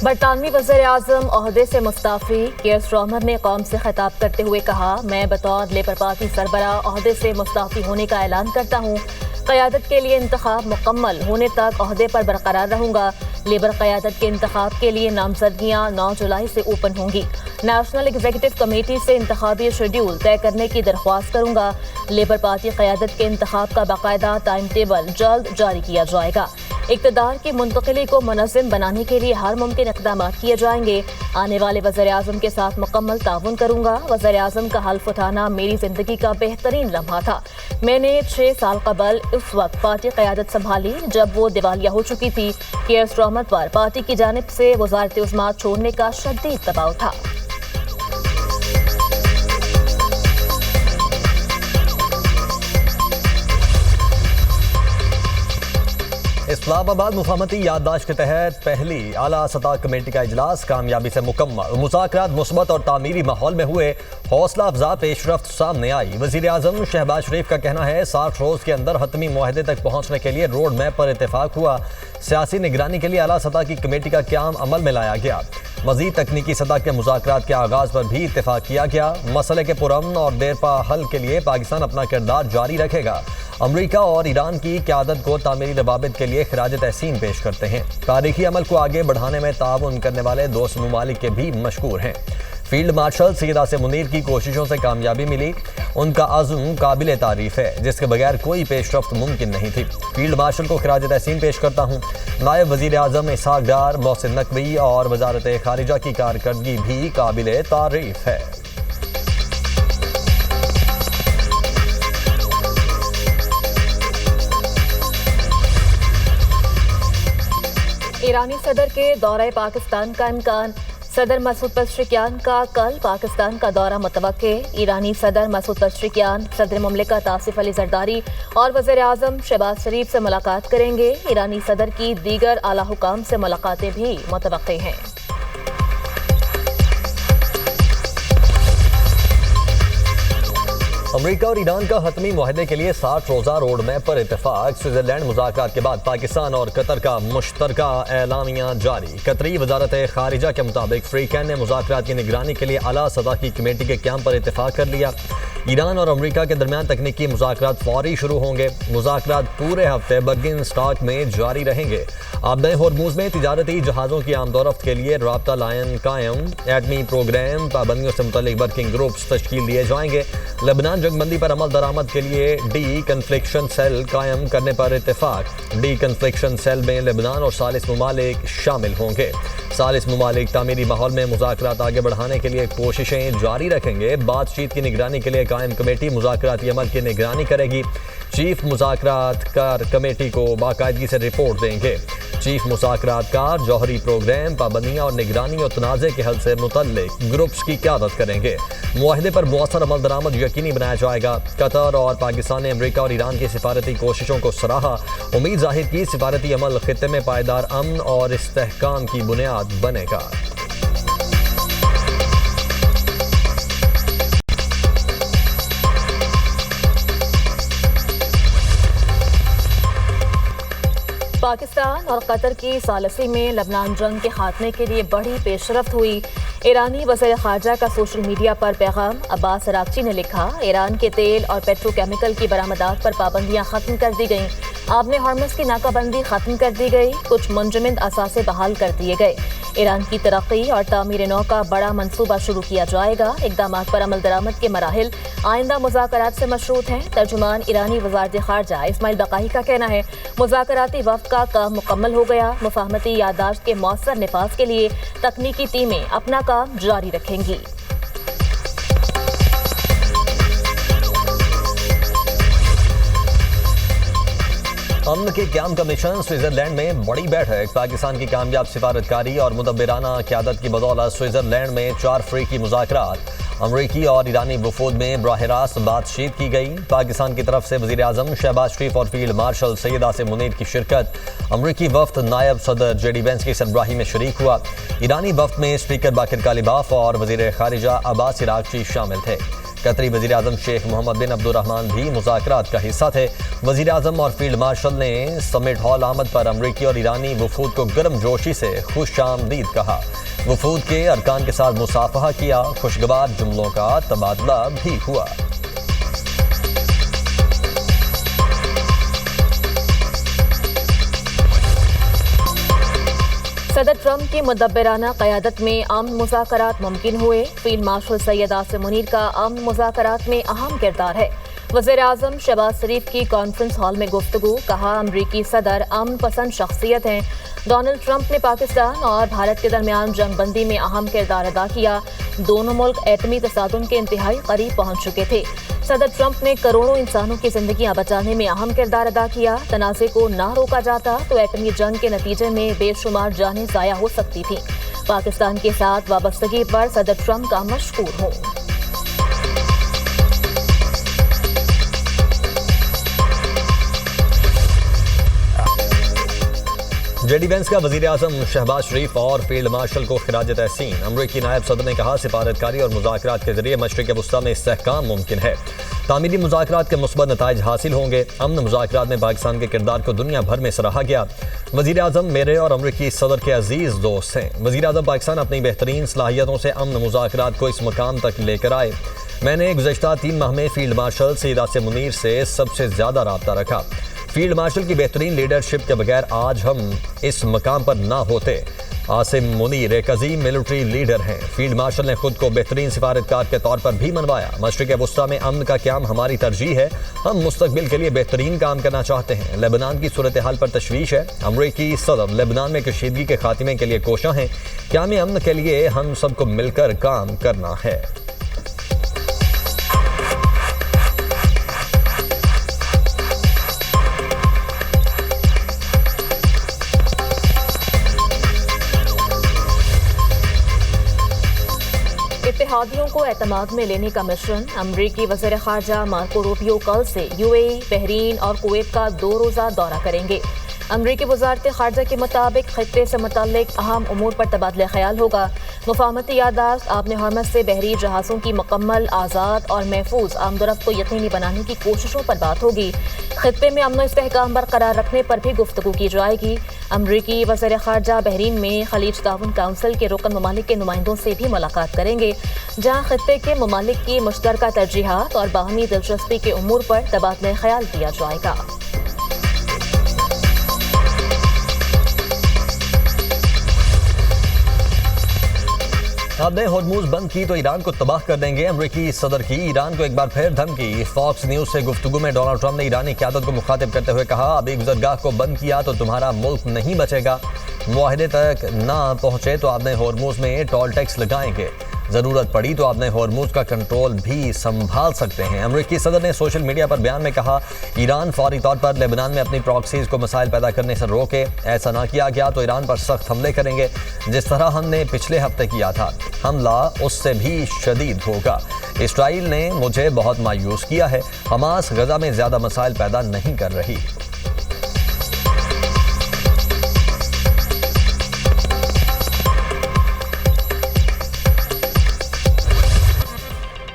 برطانوی वज़ीर-ए-आज़म ओहदे से मुस्ताफ़ी। कीर स्टारमर ने कौम से खिताब करते हुए कहा, मैं बतौर लेबर पार्टी सरबराह ओहदे से मुस्ताफ़ी होने का ऐलान करता हूँ। क़यादत के लिए इंतखाब मुकम्मल होने तक ओहदे पर बरकरार रहूँगा। लेबर क़यादत के इंतखाब के लिए नामजदगियाँ 9 जुलाई से ओपन होंगी। नेशनल एग्जीक्यूटिव कमेटी से इंतखाबी शेड्यूल तय करने की दरख्वास्त करूँगा। लेबर पार्टी क़यादत के इंतखाब का बाकायदा टाइम टेबल जल्द जारी किया जाएगा। इक़्तिदार की मुंतकिली को मुनज़्ज़म बनाने के लिए हर मुमकिन इक़दाम किए जाएंगे। आने वाले वज़ीर-ए-आज़म के साथ मुकम्मल ताउन करूँगा। वज़ीर-ए-आज़म का हल्फ उठाना मेरी ज़िंदगी का बेहतरीन लम्हा था। मैंने 6 साल कबल उस वक्त पार्टी क़यादत संभाली जब वो दिवालिया हो चुकी थी। कीर स्टारमर पर पार्टी की जानिब से वज़ारत उज़्मा छोड़ने का शदीद दबाव था। इस्लामाबाद मुफाहमती याददाश्त के तहत पहली आला सतह कमेटी का इजलास कामयाबी से मुकम्मल। मुज़ाकरात मुस्बत और तामीरी माहौल में हुए, हौसला अफजा पेशरफ्त सामने आई। वज़ीर आज़म शहबाज शरीफ का कहना है 60 रोज़ के अंदर हतमी मुआहदे तक पहुँचने के लिए रोड मैप पर इत्तेफाक हुआ। सियासी निगरानी के लिए आला सतह की कमेटी का क़याम अमल में लाया गया। मज़ीद तकनीकी सतह के मुज़ाकरात के आगाज़ पर भी इत्तेफाक किया गया। मसले के पुरअमन और देरपा हल के लिए पाकिस्तान अपना किरदार जारी रखेगा। अमरीका और ईरान की क़यादत को तामीरी रवाबित के लिए खिराज तहसीन पेश करते हैं। तारीखी अमल को आगे बढ़ाने में ताउन करने वाले दोस्त ममालिक के भी मशकूर हैं। फील्ड मार्शल सैयद आसिम मुनीर की कोशिशों से कामयाबी मिली। उनका अज़्म काबिल तारीफ़ है, जिसके बगैर कोई पेशरफ्त मुमकिन नहीं थी। फील्ड मार्शल को खिराज तहसीन पेश करता हूँ। नायब वज़ीर आज़म इसहाक़ डार, मोहसिन नकवी और वज़ारत ख़ारिजा की कारकर्दगी भी काबिल तारीफ़ है। ईरानी सदर के दौरे पाकिस्तान का इम्कान। सदर मसूद पेज़ेश्कियान का कल पाकिस्तान का दौरा मुतवक्के। ईरानी सदर मसूद पेज़ेश्कियान सदर मुमलिकत आसिफ अली ज़रदारी और वज़ीर-ए-आज़म शहबाज शरीफ से मुलाकात करेंगे। ईरानी सदर की दीगर आला हुकाम से मुलाकातें भी मुतवक्के हैं। अमरीका और ईरान का हतमी मुआहदे के लिए 60 रोज़ा रोड मैप पर इत्तेफाक। स्विट्ज़रलैंड मुज़ाकरात के बाद पाकिस्तान और कतर का मुश्तरका एलामिया जारी। कतरी वज़ारत ख़ारिजा के मुताबिक फ्रीकैन ने मुज़ाकरात की निगरानी के लिए आला सतह की कमेटी के क़याम पर इत्तेफाक कर लिया। ईरान और अमरीका के दरमियान तकनीकी मुज़ाकरात फौरी शुरू होंगे। मुज़ाकरात पूरे हफ्ते बर्गिन स्टॉक में जारी रहेंगे। आबदाए होर्मुज़ में तिजारती जहाज़ों की आमदोरफ्त के लिए राब्ता लाइन कायम। एटमी प्रोग्राम पाबंदियों से मुतल्लिक वर्किंग ग्रुप्स तश्कील दिए जाएंगे। लेबनान जंगबंदी पर अमल दरामद के लिए डी कन्फ्लिक्शन सेल कायम करने पर इत्तेफाक। डी कन्फ्लिक्शन सेल में लेबनान और सालिस ममालिक शामिल होंगे। सालिस ममालिक तामीरी माहौल में मुज़ाकरात आगे बढ़ाने के लिए कोशिशें जारी रखेंगे। बातचीत की निगरानी के लिए कायम कमेटी मुज़ाकराती अमल की निगरानी करेगी। चीफ मुज़ाकरात कार कमेटी को बाकायदगी से रिपोर्ट देंगे। चीफ मुज़ाकरात कार जौहरी प्रोग्राम पाबंदियाँ और निगरानी और तनाज़े के हल से मुतल्लिक ग्रुप्स की क़यादत करेंगे। मुआहदे पर मौसर अमल दरामद यकीनी बनाया जाएगा। कतर और पाकिस्तान ने अमरीका और ईरान की सिफारती कोशिशों को सराहा। उम्मीद ज़ाहिर की सिफारती अमल खित्ते में पायदार अमन और इस्तेहकाम की बुनियाद बनेगा। पाकिस्तान और कतर की सालसी में लबनान जंग के खात्मे के लिए बड़ी पेशरफ्त हुई। ईरानी वज़ीर ख़ारिजा का सोशल मीडिया पर पैगाम। अब्बास अरागची ने लिखा, ईरान के तेल और पेट्रोकेमिकल की बरामदात पर पाबंदियाँ ख़त्म कर दी गईं। आबने हॉर्मुज़ की नाकाबंदी ख़त्म कर दी गई। कुछ मुंजमद असासे बहाल कर दिए गए। ईरान की तरक्की और तामीर नौ का बड़ा मंसूबा शुरू किया जाएगा। इक़दामात पर अमल दरामद के मराहिल आइंदा मुज़ाकरात से मशरूत हैं। तर्जुमान ईरानी वज़ारत ख़ारिजा इस्माइल बक़ाई का कहना है, मुज़ाकराती वफ़्द का काम मुकम्मल हो गया। मुफ़ाहमती याददाश्त के मौसर निफाज़ के लिए तकनीकी टीमें अपना काम जारी रखेंगी। अमन के क़याम कमीशन स्विट्ज़रलैंड में बड़ी बैठक। पाकिस्तान की कामयाब सिफारतकारी और मुदब्बिराना क़यादत की बदौलत स्विट्ज़रलैंड में 4 अफ्रीकी मुज़ाकरात। अमरीकी और ईरानी वफूद में बराह रास्त बातचीत की गई। पाकिस्तान की तरफ से वज़ीर आज़म शहबाज शरीफ और फील्ड मार्शल सैयद आसिम मुनीर की शिरकत। अमरीकी वफ्द नायब सदर जेडी वेंस की सरबराही में शरीक हुआ। ईरानी वफ्द में स्पीकर बाकिर कालिबाफ और वज़ीर ख़ारिजा अब्बास अरागची शामिल थे। قطری وزیر اعظم شیخ محمد بن عبد الرحمن بھی مذاکرات کا حصہ تھے۔ وزیر اعظم اور فیلڈ مارشل نے سمٹ ہال آمد پر امریکی اور ایرانی وفود کو گرم جوشی سے خوش آمدید کہا۔ وفود کے ارکان کے ساتھ مصافحہ کیا، خوشگوار جملوں کا تبادلہ بھی ہوا۔ صدر ٹرمپ کی مدبرانہ قیادت میں امن مذاکرات ممکن ہوئے۔ فیلڈ مارشل سید عاصم منیر کا امن مذاکرات میں اہم کردار ہے۔ وزیر اعظم شہباز شریف کی کانفرنس ہال میں گفتگو، کہا امریکی صدر امن پسند شخصیت ہیں۔ ڈونلڈ ٹرمپ نے پاکستان اور بھارت کے درمیان جنگ بندی میں اہم کردار ادا کیا۔ دونوں ملک ایٹمی تصادم کے انتہائی قریب پہنچ چکے تھے۔ صدر ٹرمپ نے کروڑوں انسانوں کی زندگیاں بچانے میں اہم کردار ادا کیا۔ تنازع کو نہ روکا جاتا تو ایٹمی جنگ کے نتیجے میں بے شمار جانیں ضائع ہو سکتی تھیں۔ پاکستان کے ساتھ وابستگی پر صدر ٹرمپ کا مشکور ہوں۔ جے ڈی وینس کا وزیر اعظم شہباز شریف اور فیلڈ مارشل کو خراج تحسین۔ امریکی نائب صدر نے کہا سفارتکاری اور مذاکرات کے ذریعے مشرق وسطیٰ میں استحکام ممکن ہے۔ تعمیری مذاکرات کے مثبت نتائج حاصل ہوں گے۔ امن مذاکرات میں پاکستان کے کردار کو دنیا بھر میں سراہا گیا۔ وزیر اعظم میرے اور امریکی صدر کے عزیز دوست ہیں۔ وزیر اعظم پاکستان اپنی بہترین صلاحیتوں سے امن مذاکرات کو اس مقام تک لے کر آئے۔ میں نے گزشتہ 3 ماہ میں فیلڈ مارشل سید عاصم منیر سے سب سے زیادہ رابطہ رکھا۔ فیلڈ مارشل کی بہترین لیڈرشپ کے بغیر آج ہم اس مقام پر نہ ہوتے۔ عاصم منیر ایک عظیم ملٹری لیڈر ہیں۔ فیلڈ مارشل نے خود کو بہترین سفارتکار کے طور پر بھی منوایا۔ مشرق وسطیٰ میں امن کا قیام ہماری ترجیح ہے۔ ہم مستقبل کے لیے بہترین کام کرنا چاہتے ہیں۔ لبنان کی صورتحال پر تشویش ہے۔ امریکی صدر لبنان میں کشیدگی کے خاتمے کے لیے کوشاں ہیں۔ قیام امن کے لیے ہم سب کو مل کر کام کرنا ہے۔ اتحادیوں کو اعتماد میں لینے کا مشن۔ امریکی وزیر خارجہ مارکو روبیو کل سے یو اے ای، بحرین اور کویت کا 2 روزہ دورہ کریں گے۔ امریکی وزارت خارجہ کے مطابق خطے سے متعلق اہم امور پر تبادلہ خیال ہوگا۔ مفاہمتی یادداشت آبِ ہرمز سے بحری جہازوں کی مکمل، آزاد اور محفوظ آمد و رفت کو یقینی بنانے کی کوششوں پر بات ہوگی۔ خطے میں امن و استحکام برقرار رکھنے پر بھی گفتگو کی جائے گی۔ امریکی وزیر خارجہ بحرین میں خلیج تعاون کونسل کے رکن ممالک کے نمائندوں سے بھی ملاقات کریں گے، جہاں خطے کے ممالک کی مشترکہ ترجیحات اور باہمی دلچسپی کے امور پر تبادلہ خیال کیا جائے گا۔ آپ نے ہرموز بند کی تو ایران کو تباہ کر دیں گے۔ امریکی صدر کی ایران کو ایک بار پھر دھمکی۔ فاکس نیوز سے گفتگو میں ڈونلڈ ٹرمپ نے ایرانی قیادت کو مخاطب کرتے ہوئے کہا ابھی گزرگاہ کو بند کیا تو تمہارا ملک نہیں بچے گا۔ معاہدے تک نہ پہنچے تو آپ نے ہرموز میں ٹول ٹیکس لگائیں گے۔ ضرورت پڑی تو آپ نے ہرموز کا کنٹرول بھی سنبھال سکتے ہیں۔ امریکی صدر نے سوشل میڈیا پر بیان میں کہا ایران فوری طور پر لبنان میں اپنی پراکسیز کو مسائل پیدا کرنے سے روکے۔ ایسا نہ کیا گیا تو ایران پر سخت حملے کریں گے، جس طرح ہم نے پچھلے ہفتے کیا تھا۔ حملہ اس سے بھی شدید ہوگا۔ اسرائیل نے مجھے بہت مایوس کیا ہے۔ حماس غزہ میں زیادہ مسائل پیدا نہیں کر رہی۔